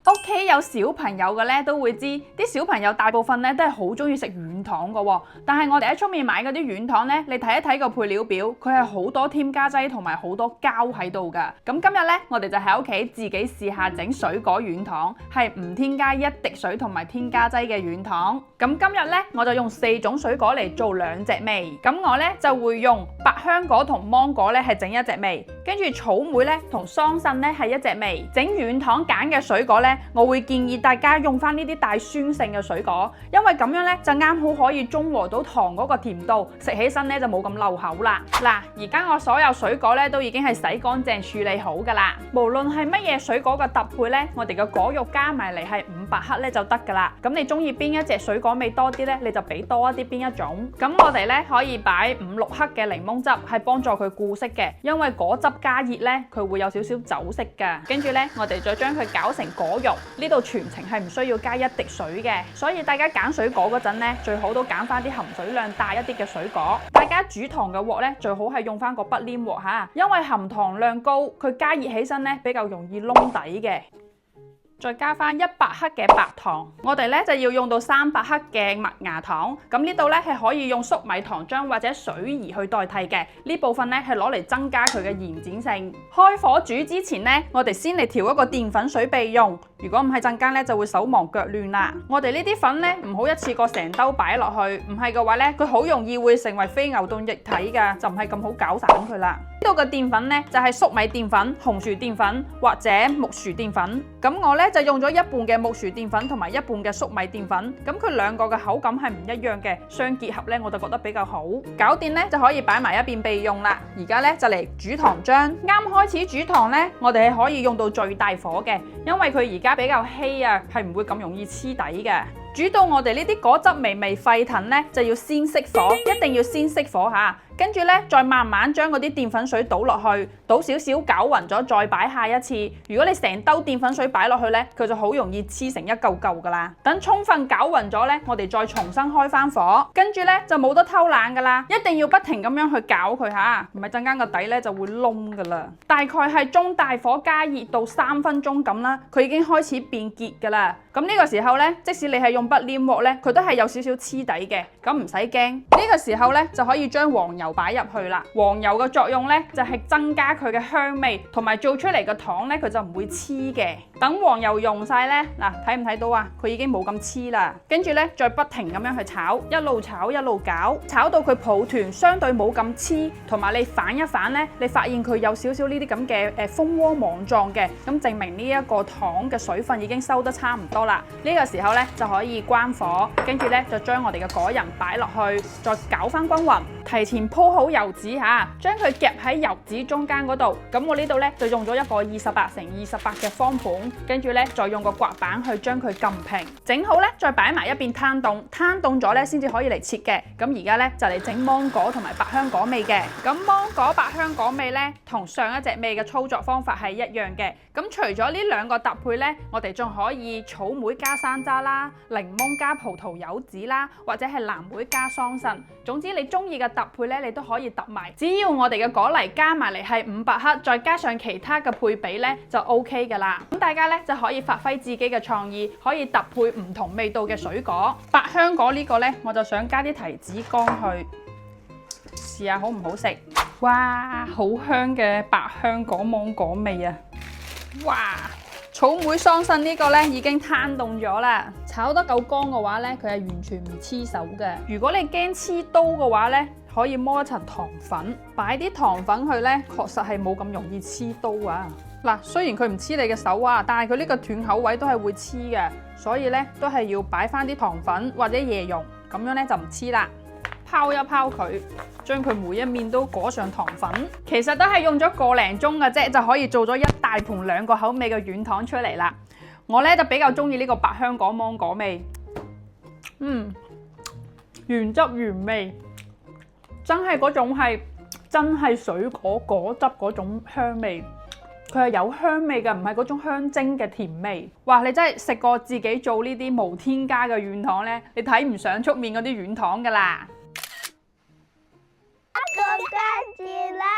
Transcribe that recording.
屋企有小朋友嘅咧，都會知啲小朋友大部分咧都係好中意食軟糖嘅喎。但係我哋喺出面買嗰啲軟糖咧，你睇一睇個配料表，佢係好多添加劑同埋好多膠喺度㗎。咁今日咧，我哋就喺屋企自己試下整水果軟糖，係唔添加一滴水同埋添加劑嘅軟糖。咁今日咧，我就用4種水果嚟做2隻味。咁我咧就會用百香果同芒果咧係整1隻味，跟住草莓咧同桑葚咧係1隻味。整軟糖揀嘅水果咧，我會建議大家用翻呢啲帶酸性嘅水果，因為咁樣咧就啱好可以中和到糖嗰個甜度，食起身咧就冇咁漏口啦。嗱，而家我所有水果咧都已經係洗乾淨處理好噶啦，無論係乜嘢水果嘅搭配咧，我哋嘅果肉加埋嚟係500克咧就得噶啦。咁你中意邊一隻水果味多啲咧，你就俾多一啲邊一種。咁我哋咧可以擺5-6克嘅檸檬汁，係幫助佢固色嘅，因為果汁加熱咧佢會有少少走色噶。跟住咧我哋再將佢攪成果肉。呢度全程係唔需要加1滴水嘅，所以大家揀水果嗰陣咧，最好都揀翻啲含水量大一啲嘅水果。大家煮糖嘅鑊咧，最好係用翻個不黏鑊嚇，因為含糖量高，佢加熱起身咧比較容易燶底嘅。再加翻100克嘅白糖，我哋咧就要用到300克嘅麥芽糖。咁呢度咧係可以用粟米糖漿或者水兒去代替嘅，呢部分咧係攞嚟增加佢嘅延展性。開火煮之前咧，我哋先嚟調一個澱粉水備用。如果唔係陣間咧就會手忙腳亂啦。我哋呢啲粉咧唔好一次過成兜擺落去，唔係嘅話咧佢好容易會成為非牛頓液體㗎，就唔係咁好攪散佢啦。呢度嘅澱粉咧就係粟米澱粉、紅薯澱粉或者木薯澱粉。咁我咧就用咗1半嘅木薯澱粉同埋1半嘅粟米澱粉。咁佢兩個嘅口感係唔一樣嘅，相結合咧我就覺得比較好。搞掂咧就可以擺埋一邊備用啦。而家咧就嚟煮糖漿。啱開始煮糖咧，我哋係可以用到最大火嘅，因為佢而家比較稀啊，係唔會咁容易黐底嘅。煮到我哋呢啲果汁微微沸騰咧，就要先熄火，一定要先熄火嚇。跟住咧，再慢慢將嗰啲澱粉水倒落去，倒少少攪勻咗，再擺下一次。如果你成兜澱粉水擺落去咧，佢就好容易黐成一嚿嚿噶啦。等充分攪勻咗咧，我哋再重新開翻火，跟住咧就冇得偷懶噶啦，一定要不停咁樣去攪佢嚇，唔係陣間個底咧就會燶噶啦。大概係中大火加熱到3分鐘咁啦，佢已經開始變結噶啦。咁呢個時候咧，即使你係用不黏鑊咧，佢都係有少少黐底嘅，咁唔使驚。呢個時候咧就可以將黃油擺入去啦。黃油嘅作用咧就係增加佢嘅香味，同埋做出嚟嘅糖咧佢就唔會黐嘅。等黃油溶晒咧，嗱，睇唔睇到啊？佢已經冇咁黐啦。跟住咧再不停咁樣去炒，一路炒一路攪，炒到佢抱團相對冇咁黐，同埋你反一反咧，你發現佢有少少呢啲咁嘅蜂窩網狀嘅，咁證明呢一個糖嘅水分已經收得差唔多啦。呢個時候咧就可以關火，跟住咧就將我哋嘅果仁擺落去，再攪翻均勻。提前鋪好油紙嚇，將佢夾喺油紙中間嗰度。咁我呢度咧就用咗一個28×28嘅方盤，跟住咧再用個刮板去將佢撳平。整好咧，再擺埋一邊攤凍，攤凍咗咧先至可以嚟切嘅。咁而家咧就嚟整芒果同埋百香果味嘅。咁芒果百香果味咧同上一隻味嘅操作方法係一樣嘅。咁除咗呢2個搭配咧，我哋仲可以草莓加山楂啦，檸檬加葡萄柚子啦，或者係藍莓加桑葚。總之你中意嘅搭配咧，你都可以搭埋。只要我哋嘅果泥加埋嚟係500克，再加上其他嘅配比咧，就 OK 噶啦。咁大家咧就可以發揮自己嘅創意，可以搭配唔同味道嘅水果。百香果呢個咧，我就想加啲提子乾去試下好唔好食。哇，好香嘅百香果芒果味啊！哇！草莓桑葚呢個咧已經攤凍咗啦，炒得夠乾嘅話咧，佢係完全唔黐手嘅。如果你驚黐刀嘅話咧，可以摸一層糖粉，擺啲糖粉去咧，確實係冇咁容易黐刀啊。嗱，雖然佢唔黐你嘅手啊，但係佢呢個斷口位都係會黐嘅，所以咧都係要擺翻啲糖粉或者椰蓉，咁樣咧就唔黐啦。拋一拋佢，將佢每一面都裹上糖粉，其實都係用咗個零鐘嘅啫，就可以做咗一大盤2個口味嘅軟糖出嚟啦。我咧就比較中意呢個百香果芒果味，原汁原味，真係嗰種係真係水果果汁嗰種香味，佢係有香味嘅，唔係嗰種香精嘅甜味。哇！你真係食過自己做呢啲無添加嘅軟糖咧，你睇唔上出面嗰啲軟糖噶啦。哥哥起來。